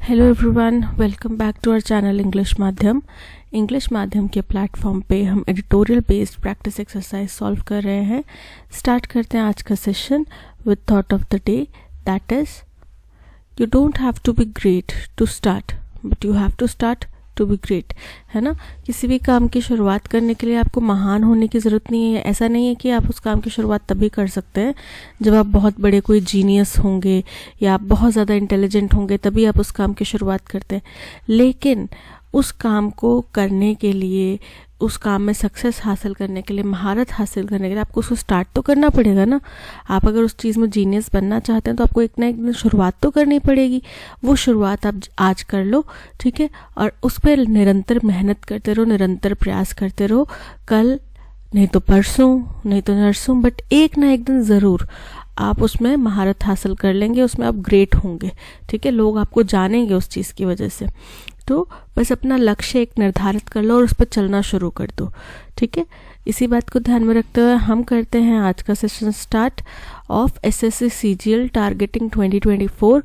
Hello everyone, welcome back to our channel English माध्यम। English माध्यम के प्लेटफॉर्म पे हम editorial based practice exercise solve कर रहे हैं। स्टार्ट करते हैं आज का session with thought of the day, that is you don't have to be great to start but you have to start to be great. है ना, किसी भी काम की शुरुआत करने के लिए आपको महान होने की ज़रूरत नहीं है। ऐसा नहीं है कि आप उस काम की शुरुआत तभी कर सकते हैं जब आप बहुत बड़े कोई जीनियस होंगे या आप बहुत ज़्यादा इंटेलिजेंट होंगे, तभी आप उस काम की शुरुआत करते हैं। लेकिन उस काम को करने के लिए, उस काम में सक्सेस हासिल करने के लिए, महारत हासिल करने के लिए आपको उसको स्टार्ट तो करना पड़ेगा ना। आप अगर उस चीज़ में जीनियस बनना चाहते हैं तो आपको एक ना एक दिन शुरुआत तो करनी पड़ेगी। वो शुरुआत आप आज कर लो, ठीक है, और उस पर निरंतर मेहनत करते रहो, निरंतर प्रयास करते रहो। कल नहीं तो परसों, नहीं तो नरसों, बट एक ना एक दिन ज़रूर आप उसमें महारत हासिल कर लेंगे, उसमें आप ग्रेट होंगे। ठीक है, लोग आपको जानेंगे उस चीज़ की वजह से। तो बस अपना लक्ष्य एक निर्धारित कर लो और उस पर चलना शुरू कर दो। ठीक है, इसी बात को ध्यान में रखते हुए हम करते हैं आज का session start of SSC CGL targeting 2024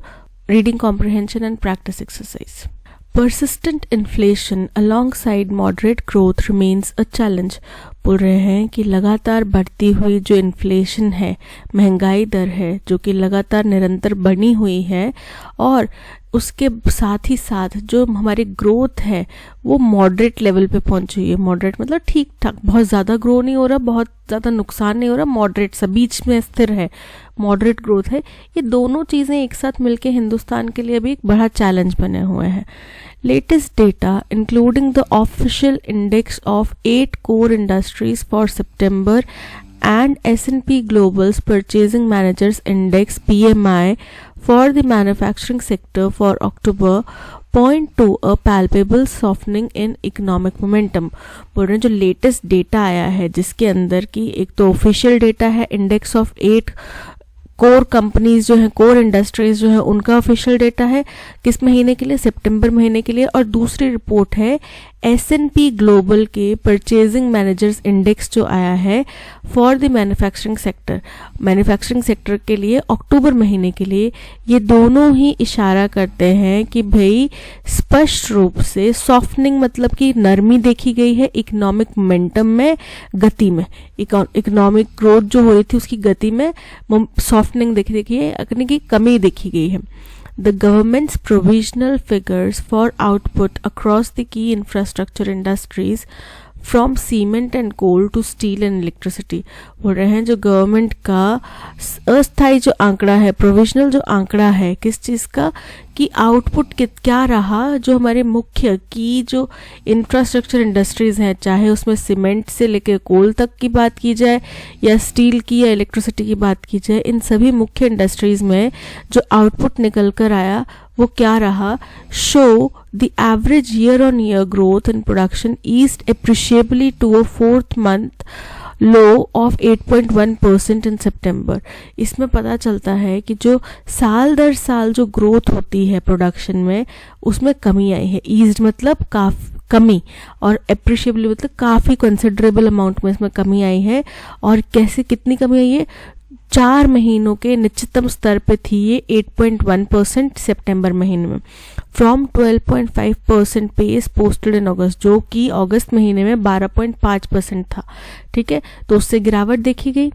reading comprehension and practice exercise. Persistent inflation alongside moderate growth remains a challenge। बोल रहे हैं कि लगातार बढ़ती हुई जो इन्फ्लेशन है, महंगाई दर है, जो कि लगातार निरंतर बनी हुई है, और उसके साथ ही साथ जो हमारी ग्रोथ है वो मॉडरेट लेवल पे पहुंची हुई है। मॉडरेट मतलब ठीक ठाक, बहुत ज़्यादा ग्रो नहीं हो रहा, बहुत ज़्यादा नुकसान नहीं हो रहा, मॉडरेट सा बीच में स्थिर है, मॉडरेट ग्रोथ है। ये दोनों चीज़ें एक साथ मिलके हिंदुस्तान के लिए अभी एक बड़ा चैलेंज बने हुए हैं। Latest data, including the official index of 8 core industries for September and S&P Global's Purchasing Managers Index (PMI) for the manufacturing sector for October, point to a palpable softening in economic momentum। बोल रहे हैं जो latest data आया है, जिसके अंदर की एक तो ऑफिशियल डेटा है, इंडेक्स ऑफ 8 कोर कंपनीज जो हैं, कोर इंडस्ट्रीज जो हैं, उनका ऑफिशियल डेटा है किस महीने के लिए, सितंबर महीने के लिए। और दूसरी रिपोर्ट है S&P ग्लोबल के परचेजिंग मैनेजर्स इंडेक्स जो आया है for the manufacturing sector, manufacturing sector के लिए अक्टूबर महीने के लिए। ये दोनों ही इशारा करते हैं कि भाई स्पष्ट रूप से सॉफ्टनिंग मतलब कि नरमी देखी गई है इकोनॉमिक मोमेंटम में, गति में। इकोनॉमिक ग्रोथ जो हो रही थी उसकी गति में सॉफ्टनिंग देखी है, यानी कि कमी देखी गई है। The government's provisional figures for output across the key infrastructure industries from cement and coal to steel and electricity। बोल रहे हैं जो गवर्नमेंट का अस्थायी जो आंकड़ा है, प्रोविजनल जो आंकड़ा है किस चीज़ का, कि आउटपुट क्या रहा जो हमारे मुख्य की जो इंफ्रास्ट्रक्चर इंडस्ट्रीज़ हैं, चाहे उसमें सीमेंट से लेकर कोल तक की बात की जाए या स्टील की या इलेक्ट्रिसिटी की बात की जाए, इन सभी मुख्य इंडस्ट्रीज़ में जो आउटपुट निकल कर आया वो क्या रहा। Show the average year on year growth in production eased appreciably to a 4th month low of 8.1% in September. इसमें पता चलता है कि जो साल दर साल जो ग्रोथ होती है प्रोडक्शन में, उसमें कमी आई है। ईज्ड मतलब कमी, और एप्रिशिएबली मतलब काफ़ी कंसिडरेबल अमाउंट में इसमें कमी आई है। और कैसे, कितनी कमी आई है, 4 महीनों के निश्चितम स्तर पे थी ये 8.1% सितंबर महीने में, फ्रॉम 12.5% पेस पोस्टेड इन अगस्त, जो कि अगस्त महीने में 12.5% था। ठीक है, तो उससे गिरावट देखी गई।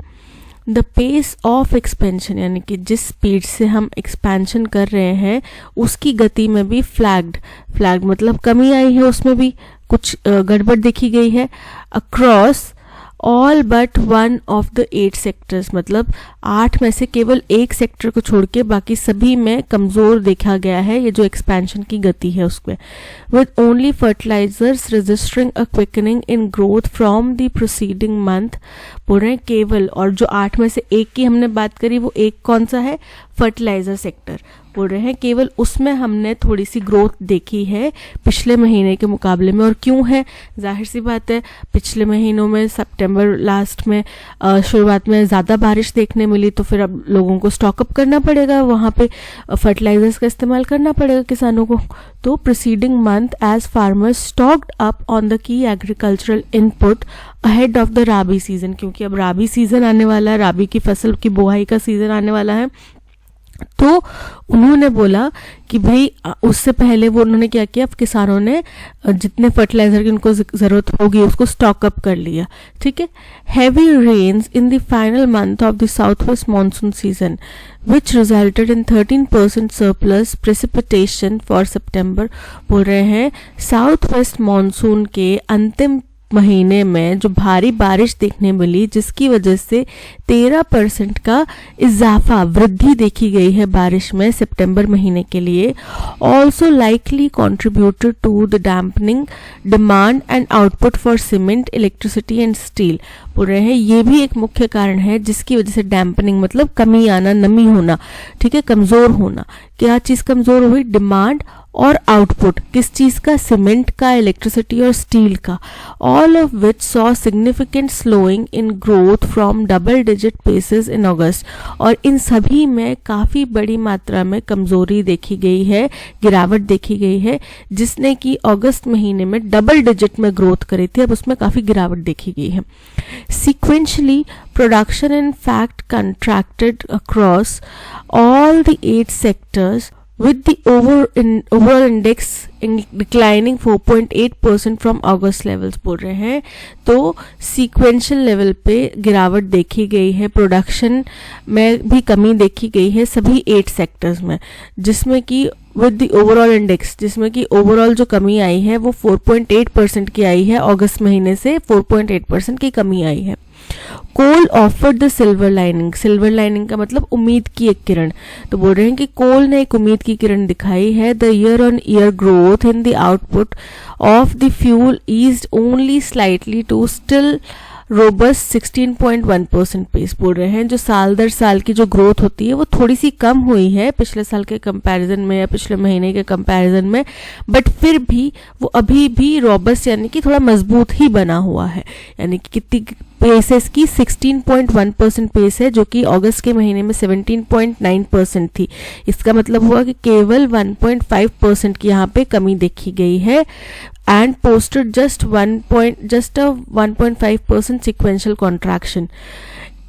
द पेस ऑफ एक्सपेंशन, यानी कि जिस स्पीड से हम एक्सपेंशन कर रहे हैं उसकी गति में भी फ्लैग्ड मतलब कमी आई है, उसमें भी कुछ गड़बड़ देखी गई है। Across all but one of the 8 sectors, मतलब 8 में से केवल एक सेक्टर को छोड़ के बाकी सभी में कमज़ोर देखा गया है ये जो एक्सपेंशन की गति है उसमें। With only fertilisers registering a quickening in growth from the proceeding month. बोल रहे हैं केवल, और जो 8 में से एक की हमने बात करी वो एक कौन सा है, फर्टिलाइजर सेक्टर। बोल रहे हैं केवल उसमें हमने थोड़ी सी ग्रोथ देखी है पिछले महीने के मुकाबले में। और क्यों है, जाहिर सी बात है, पिछले महीनों में सितंबर लास्ट में शुरुआत में ज़्यादा बारिश देखने मिली, तो फिर अब लोगों को स्टॉकअप करना पड़ेगा, वहाँ पे फर्टिलाइजर्स का इस्तेमाल करना पड़ेगा किसानों को। तो preceding month as farmers stocked up on the key agricultural input ahead of the rabi season, क्योंकि अब राबी सीजन आने वाला है, राबी की फसल की बुआई का सीजन आने वाला है। तो उन्होंने बोला कि भाई उससे पहले वो उन्होंने क्या किया, किसानों ने जितने फर्टिलाइजर की उनको ज़रूरत होगी उसको स्टॉक अप कर लिया, ठीक है। Heavy rains in the final month of the south west monsoon season which resulted in 13% surplus precipitation for September. बोल रहे हैं साउथ वेस्ट मानसून के अंतिम महीने में जो भारी बारिश देखने मिली, जिसकी वजह से 13% का इजाफा, वृद्धि देखी गई है बारिश में सितंबर महीने के लिए, also likely contributed to the dampening demand and output for cement, electricity and steel. बोल रहे हैं ये भी एक मुख्य कारण है जिसकी वजह से डैम्पनिंग मतलब कमी आना, नमी होना, ठीक है, कमजोर होना। क्या चीज कमजोर हुई? डिमांड और आउटपुट, किस चीज का? सीमेंट का, इलेक्ट्रिसिटी और स्टील का। All of which saw significant slowing in growth from double digit paces in August. और इन सभी में काफी बड़ी मात्रा में कमजोरी देखी गई है, गिरावट देखी गई है, जिसने कि अगस्त महीने में डबल डिजिट में ग्रोथ करी थी, अब उसमें काफी गिरावट देखी गई है। Sequentially, production in fact contracted across all the 8 sectors, with the overall index declining 4.8% from August levels। बोल रहे हैं तो सीक्वेंशियल लेवल पे गिरावट देखी गई है, प्रोडक्शन में भी कमी देखी गई है सभी 8 सेक्टर्स में, जिसमें कि विद द ओवरऑल इंडेक्स, जिसमें कि ओवरऑल जो कमी आई है वो 4.8% की आई है, अगस्त महीने से 4.8% की कमी आई है। Coal offered the silver lining, silver lining का मतलब उम्मीद की एक किरण। तो बोल रहे हैं कि कोल ने एक उम्मीद की किरण दिखाई है। The year on year growth in the output of the fuel eased only slightly to still robust 16.1% pace. बोल रहे हैं जो साल दर साल की जो ग्रोथ होती है वो थोड़ी सी कम हुई है पिछले साल के कंपैरिजन में या पिछले महीने के कंपैरिजन में, बट फिर भी वो अभी भी रोबस्ट यानी कि थोड़ा मजबूत ही बना हुआ है। यानी कि कितनी पेसेस की 16.1% पेस है, जो कि अगस्त के महीने में 17.9% थी। इसका मतलब हुआ कि केवल 1.5% की यहाँ पे कमी देखी गई है, and posted just a 1.5% sequential contraction.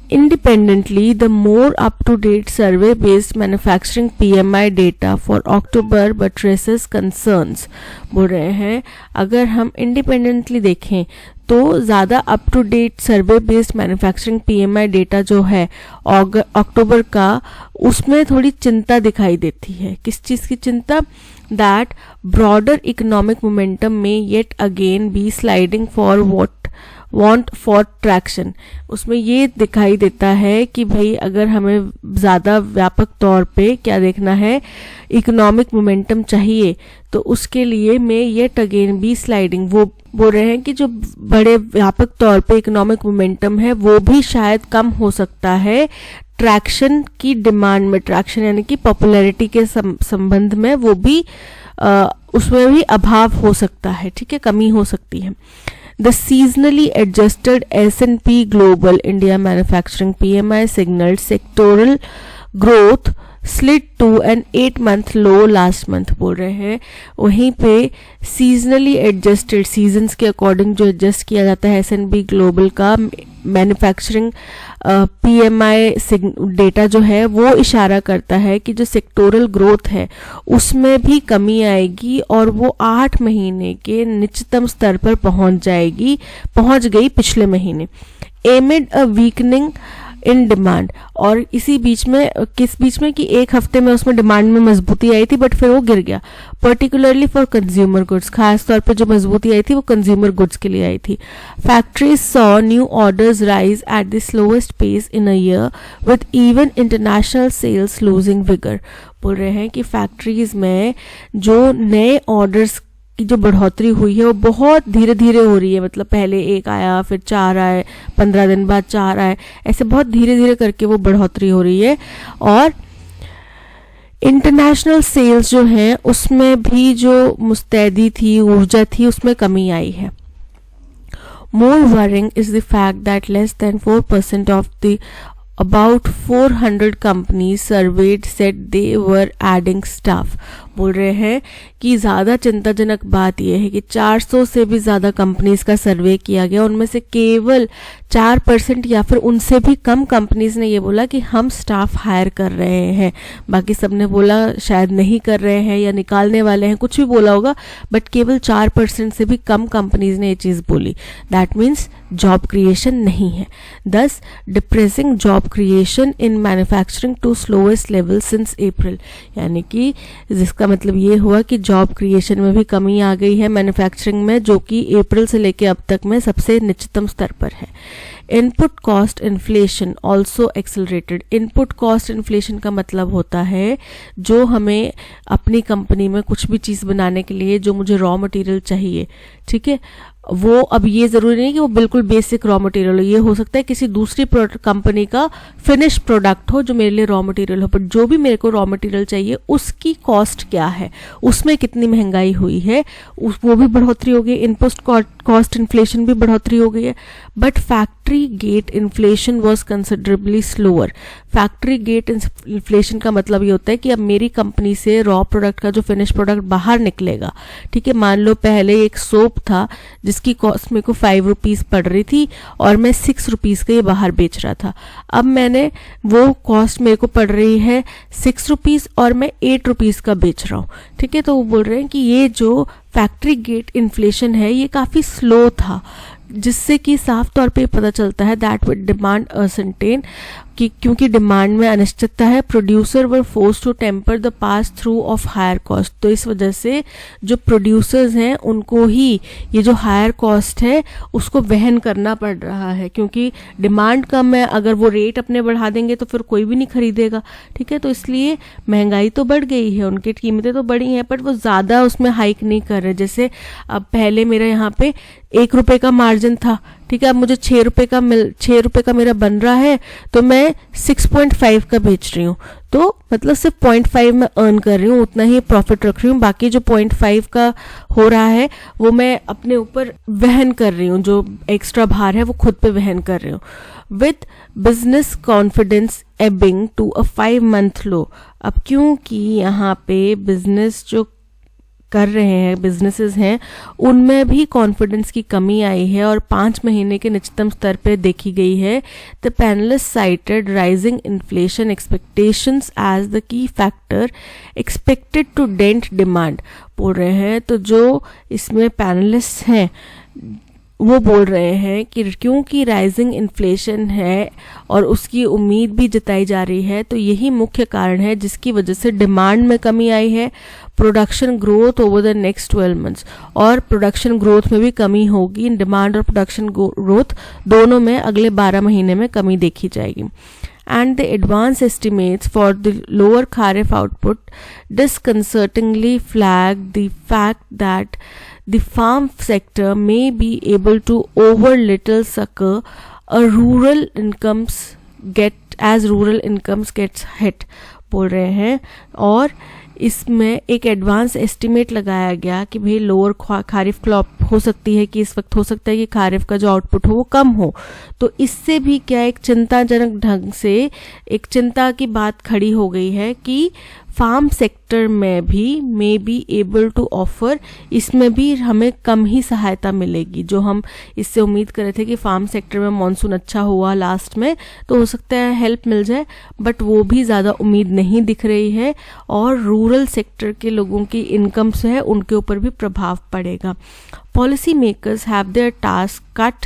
Independently, the more up-to-date survey-based manufacturing PMI data for October buttresses concerns। बोल रहे हैं अगर हम इंडिपेंडेंटली देखें तो ज़्यादा up to date survey based manufacturing PMI data जो है अक्टूबर का, उसमें थोड़ी चिंता दिखाई देती है। किस चीज़ की चिंता? That broader economic momentum may yet again be sliding for want for traction. उसमें ये दिखाई देता है कि भाई अगर हमें ज़्यादा व्यापक तौर पे क्या देखना है, इकोनॉमिक मोमेंटम चाहिए, तो उसके लिए में येट अगेन बी स्लाइडिंग, वो बोल रहे हैं कि जो बड़े व्यापक तौर पे इकोनॉमिक मोमेंटम है वो भी शायद कम हो सकता है ट्रैक्शन की डिमांड में। ट्रैक्शन यानी कि पॉपुलैरिटी के संबंध में वो भी उसमें भी अभाव हो सकता है, ठीक है, कमी हो सकती है। The seasonally adjusted S&P Global India Manufacturing PMI signaled sectoral growth slid to an 8-month low last month। बोल रहे हैं वहीं पे सीजनली एडजस्टेड, सीजन्स के अकॉर्डिंग जो एडजस्ट किया जाता है S&P ग्लोबल का मैन्युफैक्चरिंग PMI डेटा जो है वो इशारा करता है कि जो सेक्टोरल ग्रोथ है उसमें भी कमी आएगी और वो 8 महीने के निचतम स्तर पर पहुंच गई पिछले महीने। एमिड अ वीकनिंग इन डिमांड, और इसी बीच में कि एक हफ्ते में उसमें डिमांड में मजबूती आई थी बट फिर वो गिर गया। पर्टिकुलरली फॉर कंज्यूमर गुड्स, खास तौर पे जो मजबूती आई थी वो कंज्यूमर गुड्स के लिए आई थी। Factories saw new orders rise at the slowest pace in a year with even international sales losing vigour. बोल रहे हैं कि फैक्ट्रीज में जो नए ऑर्डर्स की जो बढ़ोतरी हुई है वो बहुत धीरे धीरे हो रही है। मतलब पहले 1 आया, फिर 4 आए, 15 दिन बाद 4 आए, ऐसे बहुत धीरे धीरे करके वो बढ़ोतरी हो रही है। और इंटरनेशनल सेल्स जो हैं उसमें भी जो मुस्तैदी थी, ऊर्जा थी, उसमें कमी आई है। More worrying is the fact that less than 4% of the about 400 companies surveyed said they were adding staff। बोल रहे हैं कि ज़्यादा चिंताजनक बात यह है कि 400 से भी ज़्यादा कंपनीज का सर्वे किया गया, उनमें से केवल 4% या फिर उनसे भी कम कंपनीज ने ये बोला कि हम स्टाफ हायर कर रहे हैं। बाकी सब ने बोला शायद नहीं कर रहे हैं या निकालने वाले हैं, कुछ भी बोला होगा, बट केवल 4% से भी कम कंपनीज ने ये चीज़ बोली। दैट मीन्स जॉब क्रिएशन नहीं है। 10 depressing job creation in manufacturing to slowest level since April, यानी कि जिसका मतलब ये हुआ कि जॉब क्रिएशन में भी कमी आ गई है मैन्युफैक्चरिंग में, जो कि अप्रैल से लेके अब तक में सबसे निचतम स्तर पर है। Input cost inflation also accelerated. Input cost inflation का मतलब होता है जो हमें अपनी कंपनी में कुछ भी चीज़ बनाने के लिए जो मुझे रॉ मटेरियल चाहिए, ठीक है, वो अब ये ज़रूरी नहीं कि वो बिल्कुल बेसिक रॉ मटेरियल हो, ये हो सकता है किसी दूसरी कंपनी का फिनिश प्रोडक्ट हो जो मेरे लिए रॉ मटेरियल हो, बट जो भी मेरे को रॉ मटेरियल चाहिए उसकी कॉस्ट क्या है, उसमें कितनी महंगाई हुई है, वो भी बढ़ोतरी हो गई। इनपुट कॉस्ट इन्फ्लेशन भी बढ़ोतरी हो गई है। But factory gate inflation was considerably slower. Factory gate inflation का मतलब ये होता है कि अब मेरी कंपनी से रॉ प्रोडक्ट का जो फिनिश प्रोडक्ट बाहर निकलेगा, ठीक है, मान लो पहले एक सोप था जिसकी कॉस्ट मेरे को 5 रुपीज़ पड़ रही थी और मैं 6 रुपीज़ का ये बाहर बेच रहा था, अब मैंने वो कॉस्ट मेरे को पड़ रही है 6 रुपीज़ और मैं 8 रुपीज़ का बेच रहा हूँ, ठीक है। तो वो बोल रहे हैं कि ये जो फैक्ट्री गेट इन्फ्लेशन है ये काफ़ी स्लो था, जिससे कि साफ तौर पे पता चलता है दैट विद डिमांड असर्टेन, कि क्योंकि डिमांड में अनिश्चितता है, producer were force to temper the pass through of higher cost. तो इस वजह से जो प्रोड्यूसर्स हैं उनको ही ये जो हायर कॉस्ट है उसको वहन करना पड़ रहा है, क्योंकि डिमांड कम है, अगर वो रेट अपने बढ़ा देंगे तो फिर कोई भी नहीं खरीदेगा, ठीक है। तो इसलिए महंगाई तो बढ़ गई है, उनकी कीमतें तो बढ़ी हैं, बट वो ज़्यादा उसमें हाइक नहीं कर रहे। जैसे अब पहले मेरा यहाँ पे 1 रुपये का मार्जिन था, ठीक है, अब मुझे 6 रुपये का मेरा बन रहा है, तो मैं 6.5 का बेच रही हूँ, तो मतलब सिर्फ 0.5 में अर्न कर रही हूँ, उतना ही प्रॉफिट रख रही हूँ, बाकी जो 0.5 का हो रहा है वो मैं अपने ऊपर वहन कर रही हूँ, जो एक्स्ट्रा भार है वो खुद पे वहन कर रही हूँ। With business confidence ebbing to a 5-month low. अब क्योंकि यहाँ पे बिजनेस जो कर रहे हैं बिजनेसेस हैं उनमें भी कॉन्फिडेंस की कमी आई है और 5 महीने के निचतम स्तर पर देखी गई है। The panellists cited rising inflation expectations as the key factor expected to dent demand, बोल रहे हैं। तो जो इसमें पैनलिस्ट हैं वो बोल रहे हैं कि क्योंकि राइजिंग इन्फ्लेशन है और उसकी उम्मीद भी जताई जा रही है, तो यही मुख्य कारण है जिसकी वजह से डिमांड में कमी आई है। Production growth over the next 12 months, और प्रोडक्शन ग्रोथ में भी कमी होगी। डिमांड और प्रोडक्शन ग्रोथ दोनों में अगले 12 महीने में कमी देखी जाएगी। And the advance estimates for the lower kharif output disconcertingly flag the fact that the farm sector may be able to over little succor a rural incomes gets hit, बोल रहे हैं। और इसमें एक एडवांस एस्टिमेट लगाया गया कि भाई लोअर खारिफ क्रॉप हो सकती है, कि इस वक्त हो सकता है कि खारिफ का जो आउटपुट हो वो कम हो, तो इससे भी क्या एक चिंताजनक ढंग से एक चिंता की बात खड़ी हो गई है कि फार्म सेक्टर में भी may be able to offer, इसमें भी हमें कम ही सहायता मिलेगी। जो हम इससे उम्मीद कर रहे थे कि फार्म सेक्टर में मॉनसून अच्छा हुआ लास्ट में तो हो सकता है हेल्प मिल जाए, बट वो भी ज़्यादा उम्मीद नहीं दिख रही है और रूरल सेक्टर के लोगों की इनकम से है उनके ऊपर भी प्रभाव पड़ेगा। Policymakers have their task cut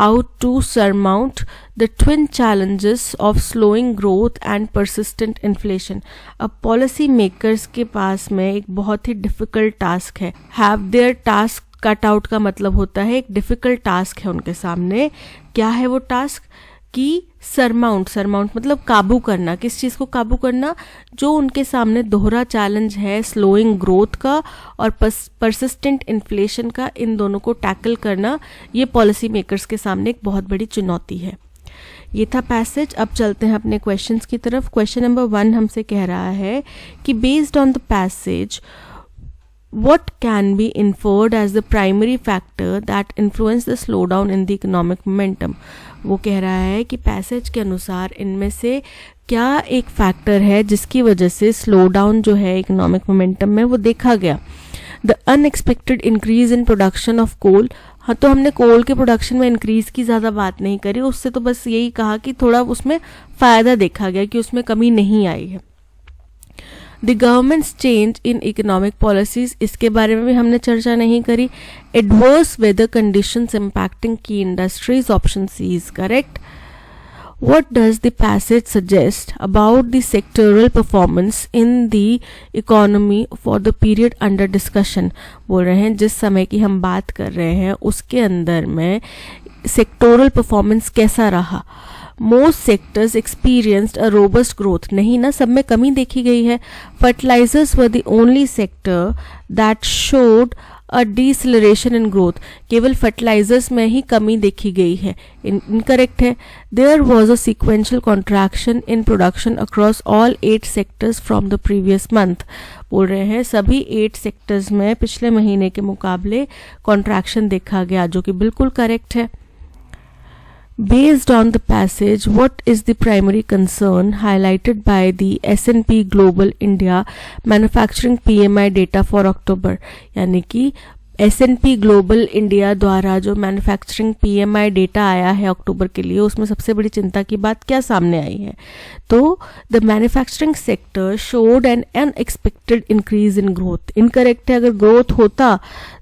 out to surmount the twin challenges of slowing growth and persistent inflation. अब पॉलिसी मेकर्स के पास में एक बहुत ही डिफिकल्ट टास्क है। Have their task cut out का मतलब होता है एक डिफिकल्ट टास्क है उनके सामने। क्या है वो टास्क? कि सरमाउंट मतलब काबू करना। किस चीज़ को काबू करना? जो उनके सामने दोहरा चैलेंज है स्लोइंग ग्रोथ का और परसिस्टेंट इन्फ्लेशन का, इन दोनों को टैकल करना ये पॉलिसी मेकर्स के सामने एक बहुत बड़ी चुनौती है। ये था पैसेज। अब चलते हैं अपने क्वेश्चंस की तरफ। क्वेश्चन नंबर 1 हमसे कह रहा है कि based on the passage what can be inferred as the primary factor that influenced the slowdown in the economic momentum? वो कह रहा है कि पैसेज के अनुसार इनमें से क्या एक फैक्टर है जिसकी वजह से स्लो डाउन जो है इकोनॉमिक मोमेंटम में वो देखा गया। The unexpected increase in production of coal. हाँ, तो हमने कोल के प्रोडक्शन में इंक्रीज की ज़्यादा बात नहीं करी, उससे तो बस यही कहा कि थोड़ा उसमें फ़ायदा देखा गया कि उसमें कमी नहीं आई है। The government's change in economic policies, इसके बारे में भी हमने चर्चा नहीं करी। Adverse weather conditions impacting key industries, option C is correct. What does the passage suggest about the sectoral performance in the economy for the period under discussion? बोल रहे हैं जिस समय की हम बात कर रहे हैं उसके अंदर में sectoral performance कैसा रहा। Most sectors experienced a robust growth, नहीं ना, सब में कमी देखी गई है। Fertilizers were the only sector that showed a deceleration in growth, केवल फर्टिलाइजर्स में ही कमी देखी गई है, इनकरेक्ट है। There was a sequential contraction in production across all 8 sectors from the previous month. बोल रहे हैं सभी 8 सेक्टर्स में पिछले महीने के मुकाबले कॉन्ट्रैक्शन देखा गया, जो कि बिल्कुल करेक्ट है। Based on the passage, what is the primary concern highlighted by the S&P Global India Manufacturing PMI data for October? यानी कि S&P Global India द्वारा जो मैन्युफैक्चरिंग PMI डेटा आया है अक्टूबर के लिए, उसमें सबसे बड़ी चिंता की बात क्या सामने आई है? तो the manufacturing sector showed N unexpected increase in growth. Incorrect है, अगर ग्रोथ होता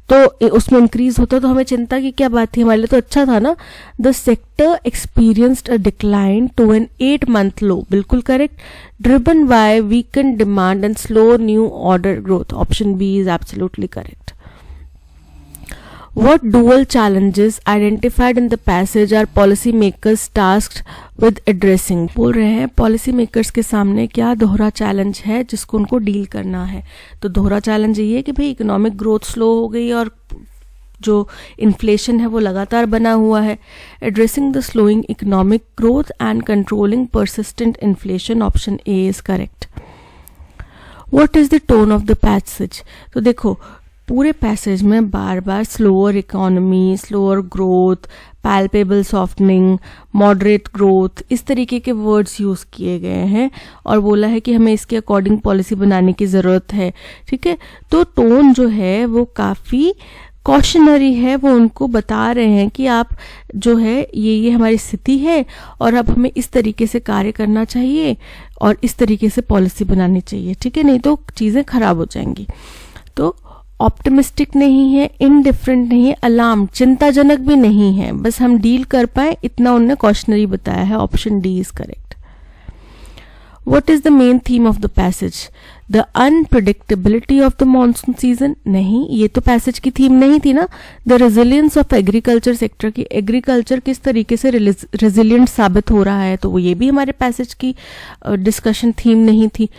तो उसमें इंक्रीज होता तो हमें चिंता की क्या बात थी, हमारे लिए तो अच्छा था ना। The sector experienced a decline to an 8-month low, बिल्कुल correct. Driven by weaken demand and slow new order growth, option B is absolutely correct. What dual challenges identified in the passage are policy makers tasked with addressing? बोल रहे हैं policy makers के सामने क्या दोहरा challenge है जिसको उनको डील करना है। तो दोहरा चैलेंज ये है कि भाई इकोनॉमिक ग्रोथ स्लो हो गई और जो इन्फ्लेशन है वो लगातार बना हुआ है। Addressing the slowing economic growth and controlling persistent inflation, option A is correct. What is the tone of the passage? तो देखो पूरे पैसेज में बार बार slower economy, slower growth, palpable softening, moderate growth, इस तरीके के वर्ड्स यूज़ किए गए हैं और बोला है कि हमें इसके अकॉर्डिंग पॉलिसी बनाने की ज़रूरत है। ठीक है, तो टोन जो है वो काफ़ी कॉशनरी है, वो उनको बता रहे हैं कि आप जो है ये हमारी स्थिति है और अब हमें इस तरीके से कार्य करना चाहिए और इस तरीके से पॉलिसी बनानी चाहिए। ठीक है, नहीं तो चीज़ें खराब हो जाएंगी। तो ऑप्टिमिस्टिक नहीं है, इनडिफरेंट नहीं है, अलार्म, चिंताजनक भी नहीं है, बस हम डील कर पाए इतना उन्होंने कॉशनरी बताया है, option D is correct. What is the main theme of the passage? The unpredictability of the monsoon season, नहीं, ये तो पैसेज की थीम नहीं थी ना। The resilience of agriculture sector, की एग्रीकल्चर किस तरीके से रेजिलियंट साबित हो रहा है, तो वो ये भी हमारे पैसेज की डिस्कशन थीम नहीं थी।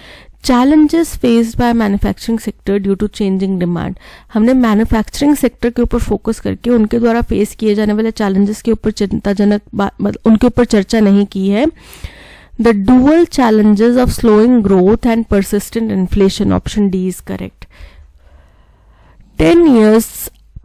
Challenges faced by manufacturing sector due to changing demand, हमने मैन्युफैक्चरिंग सेक्टर के ऊपर फोकस करके उनके द्वारा फेस किए जाने वाले चैलेंजेस के ऊपर चिंताजनक उनके ऊपर चर्चा नहीं की है। The dual challenges of slowing growth and persistent inflation, option D is correct. 10 years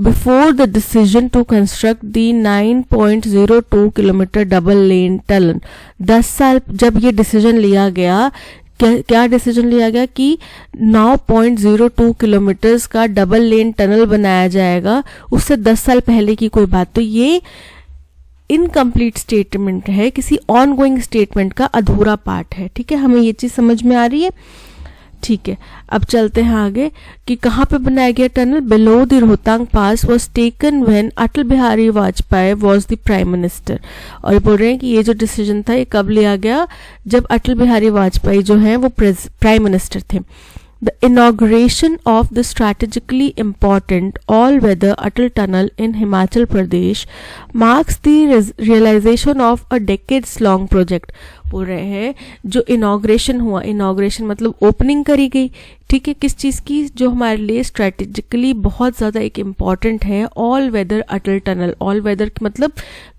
before the decision to construct the 9.02 kilometre double lane tunnel, 10 साल जब ये डिसीजन लिया गया, क्या डिसीजन लिया गया कि 9.02 किलोमीटर्स का डबल लेन टनल बनाया जाएगा, उससे 10 साल पहले की कोई बात। तो ये इनकम्प्लीट स्टेटमेंट है, किसी ऑनगोइंग स्टेटमेंट का अधूरा पार्ट है। ठीक है, हमें ये चीज समझ में आ रही है। ठीक है, अब चलते हैं आगे कि कहाँ पे बनाया गया tunnel. Below the Rohtang pass was taken when Atal Bihari Vajpayee was the prime minister. और बोल रहे हैं कि ये जो डिसीजन था ये कब लिया गया, जब अटल बिहारी वाजपेयी जो है वो प्राइम मिनिस्टर थे। The inauguration of the strategically important all-weather Atal Tunnel in Himachal Pradesh marks the realization of a decades-long project. बोल रहे हैं जो इनॉग्रेशन हुआ, इनॉग्रेशन मतलब ओपनिंग करी गई, ठीक है, किस चीज़ की, जो हमारे लिए स्ट्रेटेजिकली बहुत ज़्यादा एक इम्पॉर्टेंट है, ऑल वेदर अटल टनल। ऑल वेदर मतलब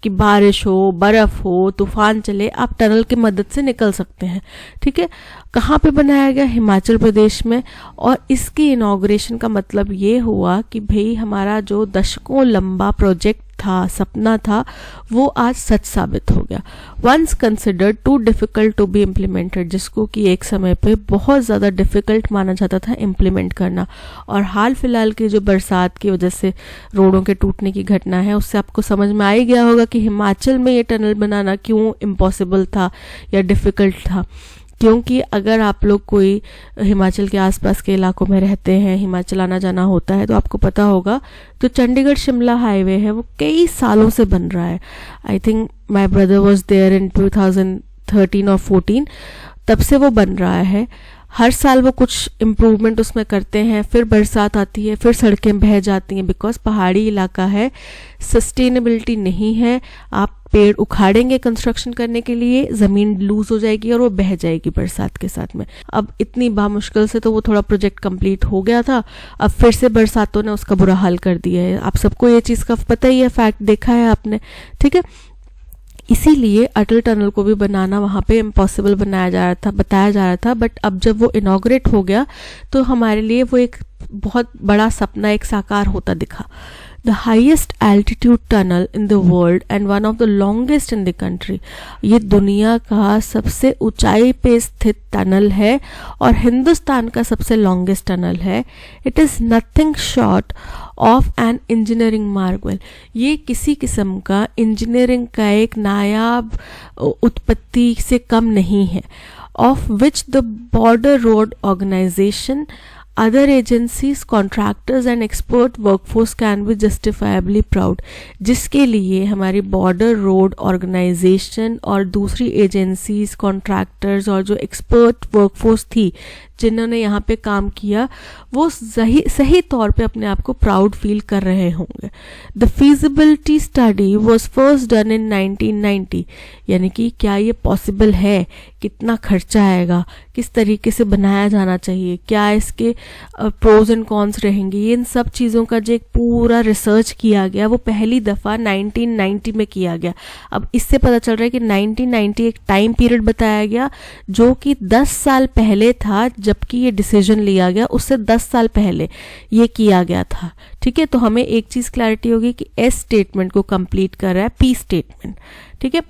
कि बारिश हो, बर्फ़ हो, तूफान चले, आप टनल की मदद से निकल सकते हैं। ठीक है, कहाँ पे बनाया गया? हिमाचल प्रदेश में। और इसकी इनॉग्रेशन का मतलब ये हुआ कि भाई हमारा जो दशकों लंबा प्रोजेक्ट था, सपना था, वो आज सच साबित हो गया। Once considered too difficult to be implemented, जिसको कि एक समय पे बहुत ज़्यादा डिफ़िकल्ट माना जाता था इम्प्लीमेंट करना। और हाल फिलहाल की जो बरसात की वजह से रोडों के टूटने की घटना है, उससे आपको समझ में आ ही गया होगा कि हिमाचल में ये टनल बनाना क्यों इम्पॉसिबल था या डिफ़िकल्ट था। क्योंकि अगर आप लोग कोई हिमाचल के आसपास के इलाकों में रहते हैं, हिमाचल आना जाना होता है, तो आपको पता होगा जो चंडीगढ़ शिमला हाईवे है वो कई सालों से बन रहा है। I think my brother was there in 2013 और 14, तब से वो बन रहा है। हर साल वो कुछ इम्प्रूवमेंट उसमें करते हैं, फिर बरसात आती है, फिर सड़कें बह जाती हैं, बिकॉज पहाड़ी इलाका है, सस्टेनेबिलिटी नहीं है। आप पेड़ उखाड़ेंगे कंस्ट्रक्शन करने के लिए, ज़मीन लूज हो जाएगी और वो बह जाएगी बरसात के साथ में। अब इतनी बामुश्किल से तो वो थोड़ा प्रोजेक्ट कंप्लीट हो गया था, अब फिर से बरसातों ने उसका बुरा हाल कर दिया है। आप सबको ये चीज़ का पता ही है, फैक्ट देखा है आपने, ठीक है। इसीलिए अटल टनल को भी बनाना वहाँ पे इम्पॉसिबल बताया जा रहा था। बट अब जब वो इनॉग्रेट हो गया तो हमारे लिए वो एक बहुत बड़ा सपना एक साकार होता दिखा। The highest altitude tunnel in the world and one of the longest in the country, ये दुनिया का सबसे ऊंचाई पे स्थित टनल है और हिंदुस्तान का सबसे लॉन्गेस्ट टनल है। It is nothing short of an engineering Marvel, ये किसी किस्म का इंजीनियरिंग का एक नायाब उत्पत्ति से कम नहीं है। Of which the border road organisation, other agencies, contractors and expert workforce can be justifiably proud, जिसके लिए हमारी बॉर्डर रोड ऑर्गेनाइजेशन और दूसरी एजेंसीज, कॉन्ट्रैक्टर्स और जो एक्सपर्ट वर्कफोर्स थी जिन्होंने यहाँ पे काम किया, वो सही तौर पे अपने आप को प्राउड फील कर रहे होंगे। The feasibility study was first done in 1990, यानी कि क्या ये पॉसिबल है, कितना खर्चा आएगा, किस तरीके से बनाया जाना चाहिए, क्या इसके प्रोज एंड कॉन्स रहेंगे, इन सब चीज़ों का जो एक पूरा रिसर्च किया गया वो पहली दफ़ा 1990 में किया गया। अब इससे पता चल रहा है कि 1990 एक टाइम पीरियड बताया गया जो कि 10 साल पहले था, जबकि ये डिसीजन लिया गया उससे 10 साल पहले ये किया गया था, ठीक है। तो हमें एक चीज़ क्लैरिटी होगी कि एस स्टेटमेंट को कंप्लीट कर रहा है पी स्टेटमेंट, ठीक है।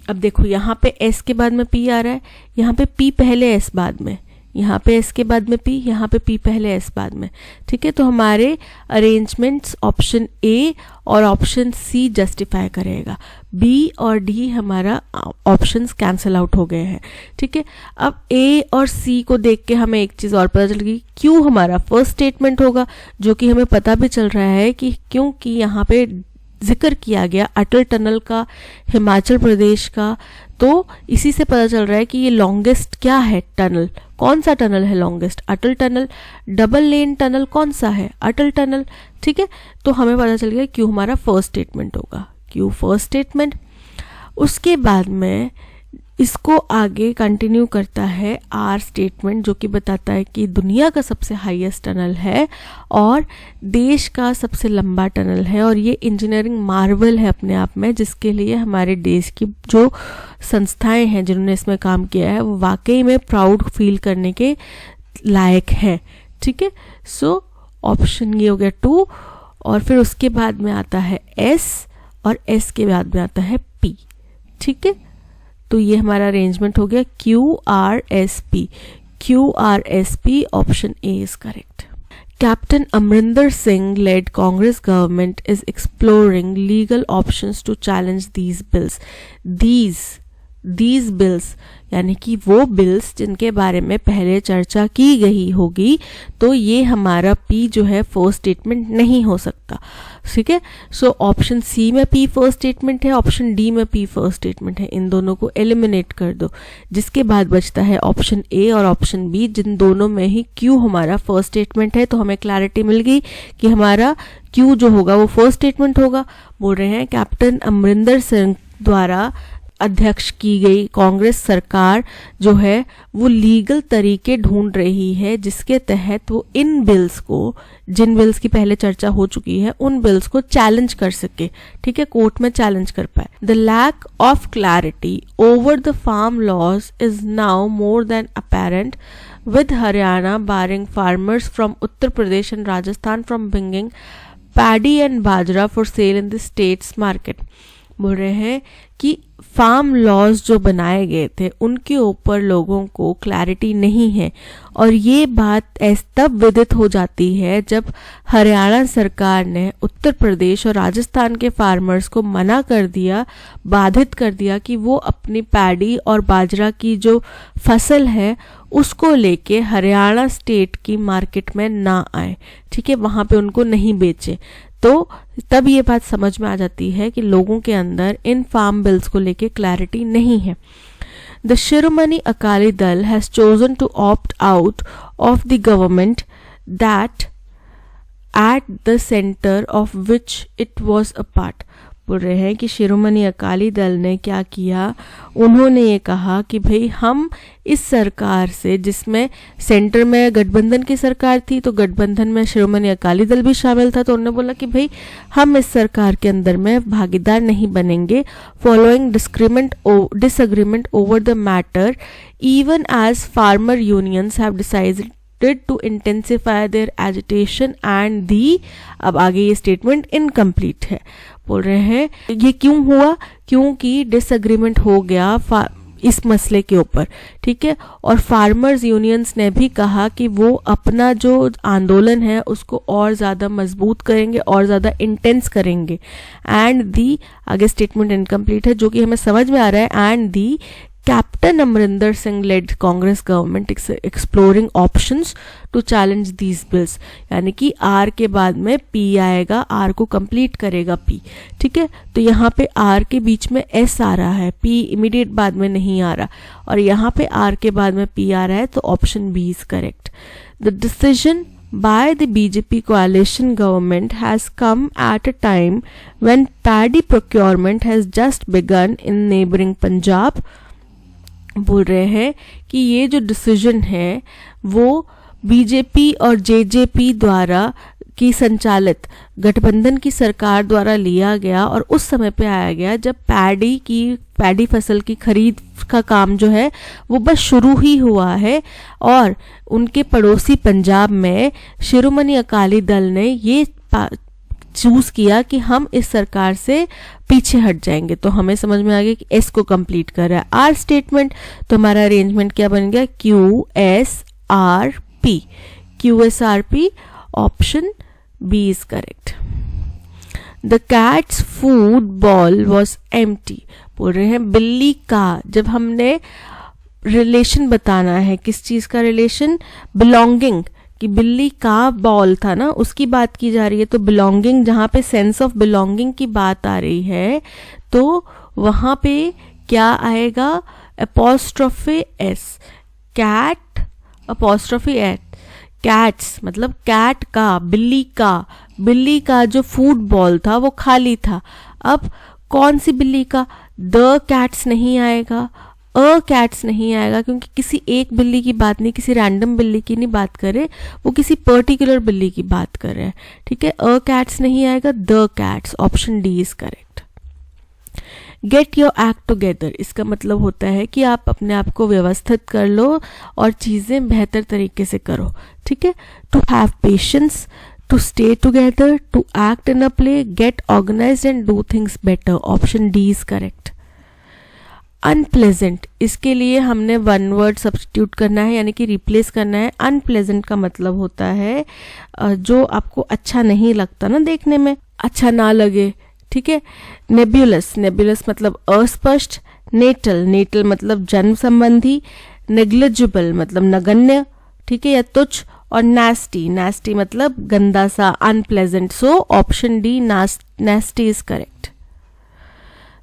अब देखो यहाँ पे एस के बाद में पी आ रहा है, यहाँ पे पी पहले एस बाद में, यहाँ पे एस के बाद में पी, यहाँ पे पी पहले एस बाद में, ठीक है। तो हमारे अरेंजमेंट्स ऑप्शन ए और ऑप्शन सी जस्टिफाई करेगा, बी और डी हमारा ऑप्शंस कैंसिल आउट हो गए हैं, ठीक है। अब ए और सी को देख के हमें एक चीज़ और पता चल गई, क्यों हमारा फर्स्ट स्टेटमेंट होगा, जो कि हमें पता भी चल रहा है कि क्योंकि यहाँ पे जिक्र किया गया अटल टनल का, हिमाचल प्रदेश का, तो इसी से पता चल रहा है कि ये लॉन्गेस्ट क्या है टनल, कौन सा टनल है लॉन्गेस्ट, अटल टनल। डबल लेन टनल कौन सा है, अटल टनल, ठीक है। तो हमें पता चल गया क्यों हमारा फर्स्ट स्टेटमेंट होगा, क्यों फर्स्ट स्टेटमेंट। उसके बाद में इसको आगे कंटिन्यू करता है आर स्टेटमेंट, जो कि बताता है कि दुनिया का सबसे हाईएस्ट टनल है और देश का सबसे लंबा टनल है, और ये इंजीनियरिंग मार्वल है अपने आप में, जिसके लिए हमारे देश की जो संस्थाएं हैं जिन्होंने इसमें काम किया है वो वाकई में प्राउड फील करने के लायक हैं, ठीक है। सो ऑप्शन ये हो गया 2, और फिर उसके बाद में आता है एस, और एस के बाद में आता है पी, ठीक है। तो ये हमारा अरेंजमेंट हो गया QRSP, QRSP, option A is correct. Captain Amrinder Singh led Congress government is exploring legal options to challenge these bills. These bills यानी कि वो बिल्स जिनके बारे में पहले चर्चा की गई होगी, तो ये हमारा पी जो है फर्स्ट स्टेटमेंट नहीं हो सकता, ठीक है। सो ऑप्शन सी में पी फर्स्ट स्टेटमेंट है, ऑप्शन डी में पी फर्स्ट स्टेटमेंट है, इन दोनों को एलिमिनेट कर दो, जिसके बाद बचता है ऑप्शन ए और ऑप्शन बी, जिन दोनों में ही क्यू हमारा फर्स्ट स्टेटमेंट है। तो हमें क्लैरिटी मिल गई कि हमारा क्यू जो होगा वो फर्स्ट स्टेटमेंट होगा। बोल रहे हैं कैप्टन अमरिंदर सिंह द्वारा अध्यक्ष की गई कांग्रेस सरकार जो है वो लीगल तरीके ढूंढ रही है जिसके तहत वो इन बिल्स को, जिन बिल्स की पहले चर्चा हो चुकी है, उन बिल्स को चैलेंज कर सके, ठीक है, कोर्ट में चैलेंज कर पाए। The lack of clarity over the farm laws is now more than apparent, with Haryana barring farmers from Uttar Pradesh and Rajasthan from bringing paddy and bajra for sale in the states market. बोल रहे हैं कि farm laws जो बनाए गए थे उनके ऊपर लोगों को क्लैरिटी नहीं है, और ये बात तब विदित हो जाती है जब हरियाणा सरकार ने उत्तर प्रदेश और राजस्थान के फार्मर्स को मना कर दिया, बाधित कर दिया कि वो अपनी पैडी और बाजरा की जो फसल है उसको लेके हरियाणा स्टेट की मार्केट में ना आए, ठीक है, वहाँ पे उनको नहीं बेचे। तो तब ये बात समझ में आ जाती है कि लोगों के अंदर इन फार्म बिल्स को लेके क्लैरिटी नहीं है। The Shiromani Akali Dal has chosen to opt out of the government that at the centre of which it was a part. बोल रहे हैं कि शिरोमणि अकाली दल ने क्या किया, उन्होंने ये कहा कि भाई हम इस सरकार से, जिसमें सेंटर में गठबंधन की सरकार थी तो गठबंधन में शिरोमणि अकाली दल भी शामिल था, तो उन्होंने बोला कि भाई हम इस सरकार के अंदर में भागीदार नहीं बनेंगे। Following disagreement over the matter even as farmer unions have decided to intensify their agitation and the, अब आगे ये स्टेटमेंट इनकम्प्लीट है। बोल रहे हैं ये क्यों हुआ, क्योंकि डिसएग्रीमेंट हो गया इस मसले के ऊपर, ठीक है, और फार्मर्स यूनियंस ने भी कहा कि वो अपना जो आंदोलन है उसको और ज़्यादा मजबूत करेंगे और ज़्यादा इंटेंस करेंगे। एंड दी, आगे स्टेटमेंट इनकम्प्लीट है जो कि हमें समझ में आ रहा है, and the Captain Amrinder Singh led Congress government exploring options to challenge these bills। यानी कि R के बाद में P आएगा, R को कंप्लीट करेगा P, ठीक है। तो यहाँ पे R के बीच में S आ रहा है, P इमीडिएट बाद में नहीं आ रहा, और यहाँ पे R के बाद में P आ रहा है, तो option B is correct. The decision by the BJP coalition government has come at a time when paddy procurement has just begun in neighboring Punjab। बोल रहे हैं कि ये जो डिसीजन है वो बीजेपी और जेजेपी द्वारा की संचालित गठबंधन की सरकार द्वारा लिया गया, और उस समय पे आया गया जब पैडी फसल की खरीद का काम जो है वो बस शुरू ही हुआ है, और उनके पड़ोसी पंजाब में शिरोमणि अकाली दल ने ये चूज किया कि हम इस सरकार से पीछे हट जाएंगे। तो हमें समझ में आ गया कि एस को कंप्लीट कर रहा है आर स्टेटमेंट, तो हमारा अरेंजमेंट क्या बन गया, Q S R P, Q S R P, option B is correct. The cat's food bowl was empty. बोल रहे हैं बिल्ली का, जब हमने रिलेशन बताना है, किस चीज का रिलेशन, बिलोंगिंग, कि बिल्ली का बॉल था ना उसकी बात की जा रही है, तो बिलोंगिंग, जहाँ पे सेंस ऑफ बिलोंगिंग की बात आ रही है तो वहाँ पे क्या आएगा, apostrophe s, cat apostrophe s, cat's मतलब कैट का, बिल्ली का जो फूड बॉल था वो खाली था। अब कौन सी बिल्ली का, द कैट्स नहीं आएगा, अ कैट्स नहीं आएगा, क्योंकि किसी एक बिल्ली की बात नहीं, किसी रैंडम बिल्ली की नहीं बात कर रहे, वो किसी पर्टिकुलर बिल्ली की बात कर रहे हैं, ठीक है। अ कैट्स नहीं आएगा, the cats, option D is correct. Get your act together, इसका मतलब होता है कि आप अपने आप को व्यवस्थित कर लो और चीजें बेहतर तरीके से करो, ठीक है। To have patience, to stay together, to act in a play, get organised and do things better, option D is correct. Unpleasant, इसके लिए हमने वन वर्ड सब्स्टिट्यूट करना है, यानी कि रिप्लेस करना है। अनप्लेजेंट का मतलब होता है जो आपको अच्छा नहीं लगता ना, देखने में अच्छा ना लगे, ठीक है। नेब्यूलस, नेब्यूलस मतलब अस्पष्ट। नेटल मतलब जन्म संबंधी। नेग्लिजिबल मतलब नगण्य, ठीक है, या तुच्छ। और नास्टी मतलब गंदा सा, unpleasant. So option D nasty is correct.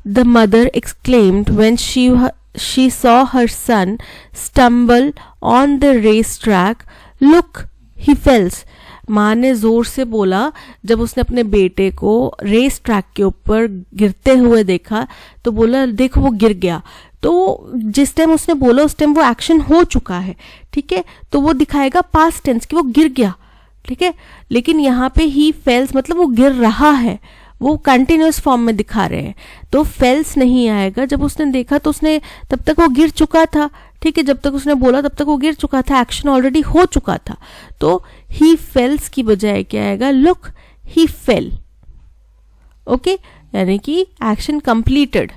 The mother exclaimed when she saw her son stumble on the racetrack, "Look, he falls." माँ ने जोर से बोला जब उसने अपने बेटे को रेस ट्रैक के ऊपर गिरते हुए देखा, तो बोला देखो वो गिर गया। तो जिस टाइम उसने बोला उस टाइम वो एक्शन हो चुका है, ठीक है, तो वो दिखाएगा पास्ट टेंस कि वो गिर गया, ठीक है। लेकिन यहाँ पे ही फेल्स मतलब वो गिर रहा है, वो कंटिन्यूस फॉर्म में दिखा रहे हैं, तो फेल्स नहीं आएगा। जब उसने देखा तो उसने तब तक वो गिर चुका था, ठीक है, जब तक उसने बोला तब तक वो गिर चुका था, एक्शन ऑलरेडी हो चुका था। तो ही फेल्स की बजाय क्या आएगा, लुक ही फेल. ओके, यानी कि एक्शन कंप्लीटेड.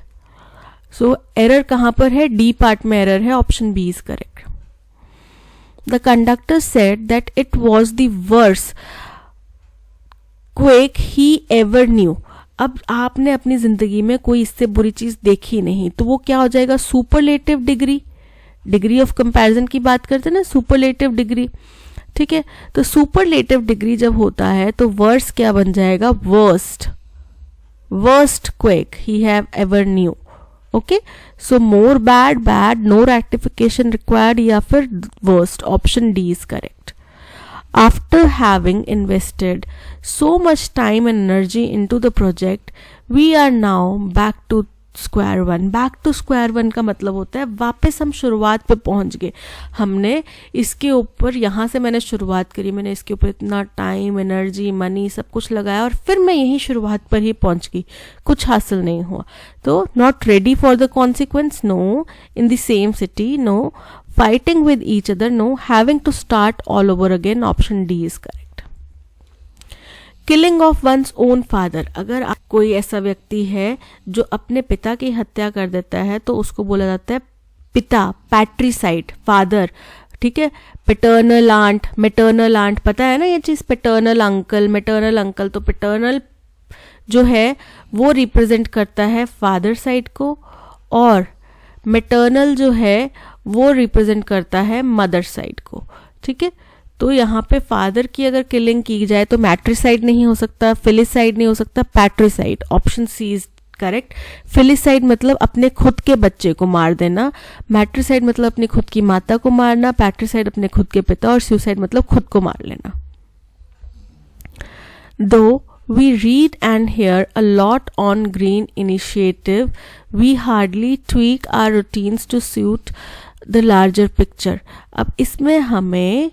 सो एरर कहाँ पर है? डी पार्ट में एरर है. Option B is correct. The conductor said that it was the worst quake he ever knew. अब आपने अपनी जिंदगी में कोई इससे बुरी चीज देखी नहीं, तो वो क्या हो जाएगा? Superlative degree. Degree of comparison की बात करते हैं ना, सुपरलेटिव डिग्री. ठीक है, तो सुपरलेटिव डिग्री जब होता है तो वर्स क्या बन जाएगा? Worst. Worst quake he have ever knew. Okay, so more bad, bad, no rectification required, या फिर worst. Option D is correct. After having invested so much time and energy into the project, we are now back to square one. Back to square one का मतलब होता है वापस हम शुरुआत पे पहुंच गए. हमने इसके ऊपर, यहाँ से मैंने शुरुआत करी, मैंने इसके ऊपर इतना टाइम, एनर्जी, मनी सब कुछ लगाया और फिर मैं यही शुरुआत पर ही पहुंच गई. कुछ हासिल नहीं हुआ. तो not ready for the consequence, no. In the same city, no. Fighting with each other, no. Having to start all over again, option D is correct. Killing of one's own father. अगर कोई ऐसा व्यक्ति है जो अपने पिता की हत्या कर देता है तो उसको बोला जाता है पिता, पैट्रिसाइड, फादर. ठीक है, पैटर्नल आंट, मैटर्नल आंट, पता है ना ये चीज? Paternal uncle, maternal uncle. तो पैटर्नल जो है वो रिप्रेजेंट करता है फादर साइड को, और मैटर्नल जो है वो रिप्रेजेंट करता है मदर साइड को. ठीक है, तो यहाँ पे फादर की अगर किलिंग की जाए तो मैट्रिसाइड नहीं हो सकता, फिलिसाइड नहीं हो सकता, patricide. Option C is correct. Filicide मतलब अपने खुद के बच्चे को मार देना, मैट्रिसाइड मतलब अपनी खुद की माता को मारना, पैट्रिसाइड अपने खुद के पिता, और सुसाइड मतलब खुद को मार लेना. दो we read and hear a lot on green initiative, we hardly tweak our routines to suit the larger picture. अब इसमें हमें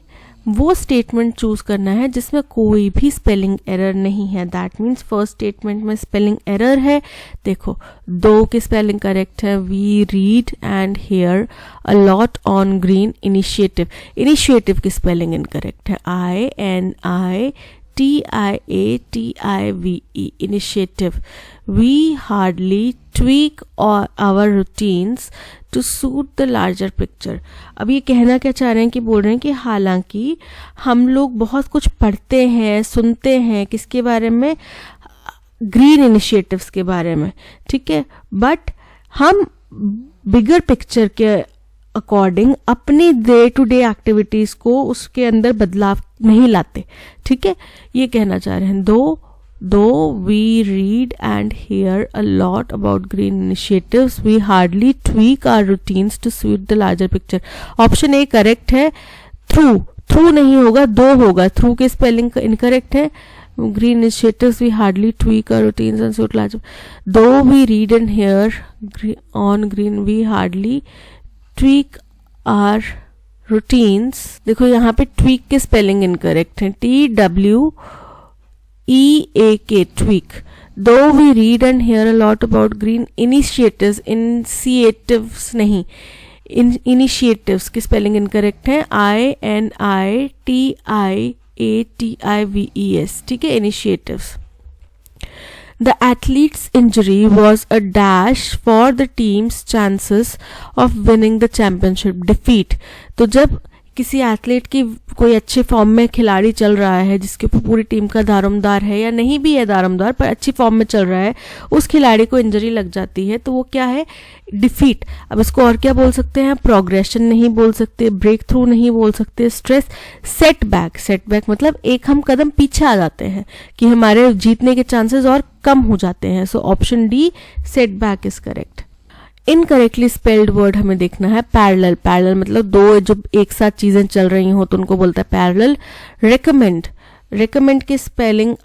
वो स्टेटमेंट चूज करना है जिसमें कोई भी स्पेलिंग एरर नहीं है. दैट मीन्स फर्स्ट स्टेटमेंट में स्पेलिंग एरर है. देखो, दो की स्पेलिंग करेक्ट है. We read and hear a lot on green initiative. Initiative की स्पेलिंग इनकरेक्ट है. INITIATIVE, initiative. We hardly tweak our routines to suit the larger picture. अब ये कहना क्या चाह रहे हैं कि बोल रहे हैं कि हालांकि हम लोग बहुत कुछ पढ़ते हैं, सुनते हैं, किसके बारे में? ग्रीन इनिशिएटिव्स के बारे में. ठीक है, बट हम बिगर पिक्चर के अकॉर्डिंग अपनी डे टू डे एक्टिविटीज को उसके अंदर बदलाव नहीं लाते. ठीक है, ये कहना चाह रहे हैं. Though we read and hear a lot about green initiatives, we hardly tweak our routines to suit the larger picture. Option A correct है. थ्रू नहीं होगा, दो होगा. थ्रू की स्पेलिंग इनकरेक्ट है. Green initiatives, we hardly tweak our routines and suit larger. Though we read and hear on green, we hardly tweak are routines. देखो यहाँ पे tweak के स्पेलिंग इनकरेक्ट है. TWEAK, tweak. दो we read and hear a lot about green initiatives, initiatives नहीं, initiatives की spelling incorrect है. INITIATIVES. ठीक है, initiatives. The athlete's injury was a dash for the team's chances of winning the championship. Defeat. तो जब किसी athlete की कोई अच्छे फॉर्म में खिलाड़ी चल रहा है जिसके ऊपर पूरी टीम का दारोमदार है, या नहीं भी है दारोमदार पर अच्छी फॉर्म में चल रहा है, उस खिलाड़ी को इंजरी लग जाती है तो वो क्या है? डिफीट. अब इसको और क्या बोल सकते हैं? प्रोग्रेशन नहीं बोल सकते, ब्रेक थ्रू नहीं बोल सकते, स्ट्रेस, सेटबैक. सेटबैक मतलब एक हम कदम पीछे आ जाते हैं कि हमारे जीतने के चांसेस और कम हो जाते हैं. So option D, setback is correct. Incorrectly spelled word हमें देखना है पैरेलल. पैरेलल मतलब दो जब एक साथ चीजें चल रही हो तो उनको बोलता है पैरेलल. रेकमेंड. रेकमेंड की स्पेलिंग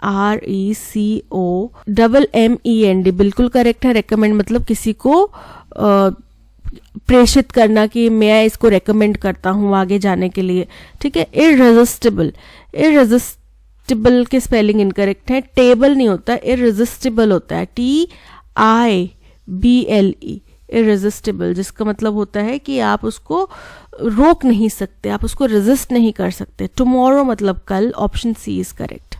RECOMMEND बिल्कुल करेक्ट है. रेकमेंड मतलब किसी को प्रेषित करना कि मैं इसको रेकमेंड करता हूं आगे जाने के लिए. ठीक है. इररेजिस्टिबल. इररेजिस्टिबल की स्पेलिंग इनकरेक्ट है. टेबल नहीं होता, इररेजिस्टिबल होता है. TIBLE, इररेजिस्टिबल, जिसका मतलब होता है कि आप उसको रोक नहीं सकते, आप उसको रेजिस्ट नहीं कर सकते. टुमारो मतलब कल. Option C is correct.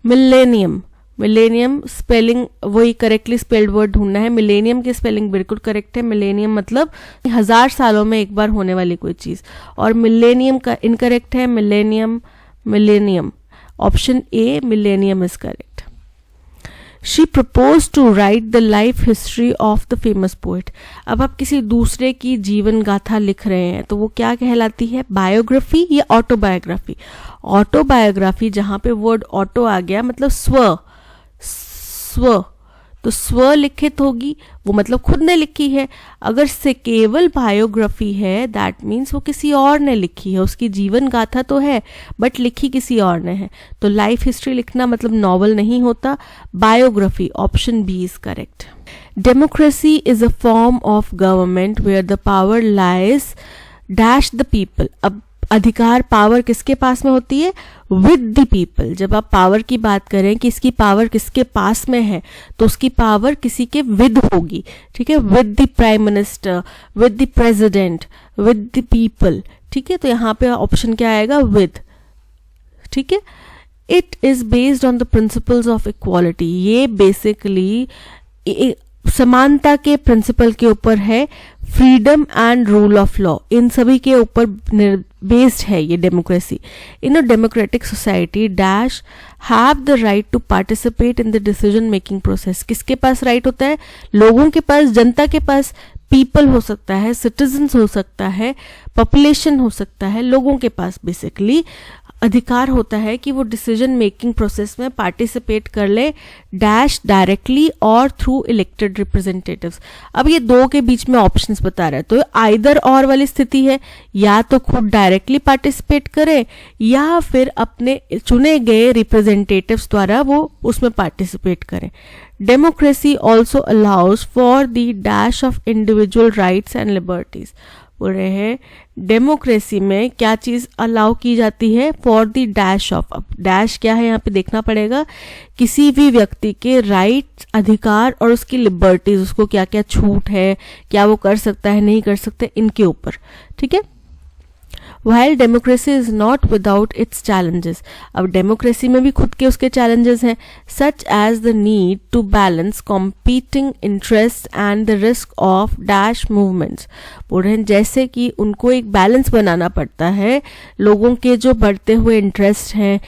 Millennium, millennium spelling वही करेक्टली स्पेल्ड वर्ड ढूंढना है। मिलेनियम की स्पेलिंग बिल्कुल करेक्ट है। मिलेनियम मतलब 1000 सालों में एक बार होने वाली कोई चीज, और मिलेनियम का इनकरेक्ट है। Millennium, millennium, option A millennium is correct. She proposed to write the life history of the famous poet. अब आप किसी दूसरे की जीवन गाथा लिख रहे हैं तो वो क्या कहलाती है, बायोग्राफी या ऑटोबायोग्राफी? ऑटोबायोग्राफी, जहां पे वर्ड ऑटो आ गया मतलब स्व, स्व, तो स्व लिखित होगी, वो मतलब खुद ने लिखी है। अगर से केवल बायोग्राफी है दैट मीन्स वो किसी और ने लिखी है, उसकी जीवन गाथा तो है बट लिखी किसी और ने है। तो लाइफ हिस्ट्री लिखना मतलब नॉवल नहीं होता, biography, option B is correct. Democracy is a form of government where the power lies dash the people. अब अधिकार, पावर किसके पास में होती है, विद द पीपल। जब आप पावर की बात करें कि इसकी पावर किसके पास में है, तो उसकी पावर किसी के विद होगी, ठीक है, with the prime minister, with the president, with the people, ठीक है। तो यहाँ पे ऑप्शन क्या आएगा, विद, ठीक है। It is based on the principles of equality. ये बेसिकली समानता के प्रिंसिपल के ऊपर है, freedom and rule of law, इन सभी के ऊपर बेस्ड है ये democracy. In a democratic society dash have the right to participate in the decision making process. किसके पास राइट होता है, लोगों के पास, जनता के पास। पीपल हो सकता है, सिटीजन्स हो सकता है, पॉपुलेशन हो सकता है, लोगों के पास बेसिकली अधिकार होता है कि वो डिसीजन मेकिंग प्रोसेस में पार्टिसिपेट कर ले, डैश डायरेक्टली और थ्रू इलेक्टेड रिप्रेजेंटेटिव्स। अब ये दो के बीच में ऑप्शंस बता रहा है, तो आइदर और वाली स्थिति है, या तो खुद डायरेक्टली पार्टिसिपेट करे या फिर अपने चुने गए रिप्रेजेंटेटिव्स द्वारा वो उसमें पार्टिसिपेट करें। Democracy also allows for the dash of individual rights and liberties. बोल रहे हैं डेमोक्रेसी में क्या चीज अलाउ की जाती है, फॉर द डैश ऑफ। अब डैश क्या है यहाँ पे देखना पड़ेगा, किसी भी व्यक्ति के राइट, अधिकार और उसकी लिबर्टीज, उसको क्या क्या छूट है, क्या वो कर सकता है नहीं कर सकते, इनके ऊपर, ठीक है। While democracy is not without its challenges, अब डेमोक्रेसी में भी खुद के उसके challenges हैं, such as the need to balance competing interests and the risk of dash movements। बोल रहे हैं जैसे कि उनको एक बैलेंस बनाना पड़ता है, लोगों के जो बढ़ते हुए इंटरेस्ट हैं,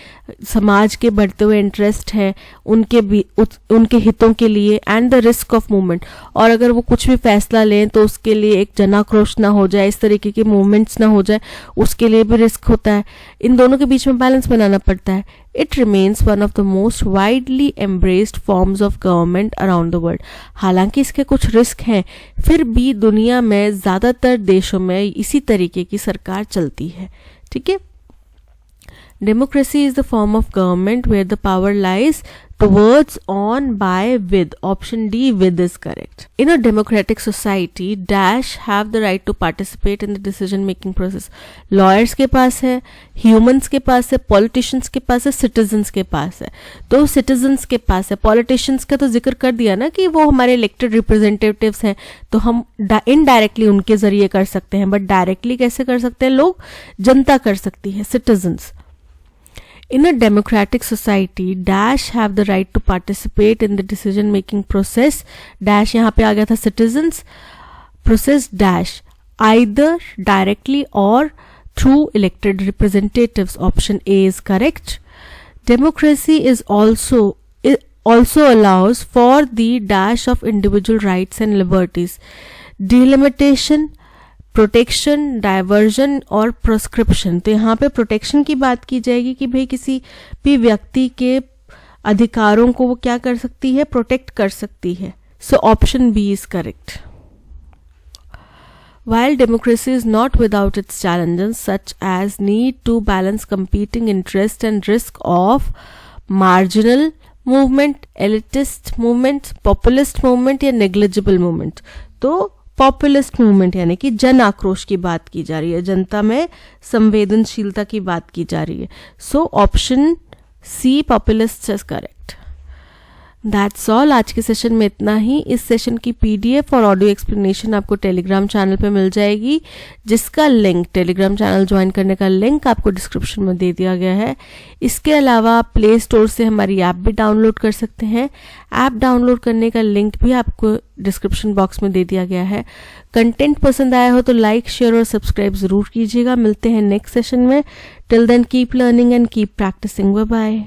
समाज के बढ़ते हुए इंटरेस्ट हैं, उनके हितों के लिए, and the risk of movement. और अगर वो कुछ भी फैसला लें तो उसके लिए एक जनाक्रोश ना हो जाए, इस तरीके के मूवमेंट्स ना हो जाए, उसके लिए भी रिस्क होता है। इन दोनों के बीच में बैलेंस बनाना पड़ता है। It remains one of the most widely embraced forms of government around the world. हालांकि इसके कुछ रिस्क हैं, फिर भी दुनिया में ज्यादातर देशों में इसी तरीके की सरकार चलती है, ठीक है। Democracy is the form of government where the power lies towards, on, by, with. Option D, with is correct. In a democratic society, dash have the right to participate in the decision making process. Lawyers के पास है, humans के पास है, politicians के पास है, citizens के पास है। तो citizens के पास है, politicians का तो जिक्र कर दिया ना कि वो हमारे elected representatives हैं, तो हम indirectly उनके जरिए कर सकते हैं, but directly कैसे कर सकते हैं, लोग, जनता कर सकती है, citizens। In a democratic society, dash have the right to participate in the decision making process, dash यहाँ पे आ गया था citizens, process dash either directly or through elected representatives. Option A is correct. Democracy is also allows for the dash of individual rights and liberties, delimitation, protection, diversion और प्रोस्क्रिप्शन। तो यहाँ पे protection की बात की जाएगी कि भाई किसी भी व्यक्ति के अधिकारों को वो क्या कर सकती है, प्रोटेक्ट कर सकती है। So option B is correct. While democracy is not without its challenges such as need to balance competing interest and risk of marginal movement, elitist movement, populist movement या negligible movement। तो populist movement यानी कि जन आक्रोश की बात की जा रही है, जनता में संवेदनशीलता की बात की जा रही है। So option C populist is correct. That's all. आज के सेशन में इतना ही। इस सेशन की PDF और ऑडियो एक्सप्लेनेशन आपको टेलीग्राम चैनल पे मिल जाएगी, जिसका लिंक, टेलीग्राम चैनल ज्वाइन करने का लिंक आपको डिस्क्रिप्शन में दे दिया गया है। इसके अलावा आप प्ले स्टोर से हमारी ऐप भी डाउनलोड कर सकते हैं। ऐप डाउनलोड करने का लिंक भी आपको डिस्क्रिप्शन बॉक्स में दे दिया गया है। कंटेंट पसंद आया हो तो लाइक, शेयर और सब्सक्राइब ज़रूर कीजिएगा। मिलते हैं नेक्स्ट सेशन में। Till then keep learning and keep practising. Bye bye.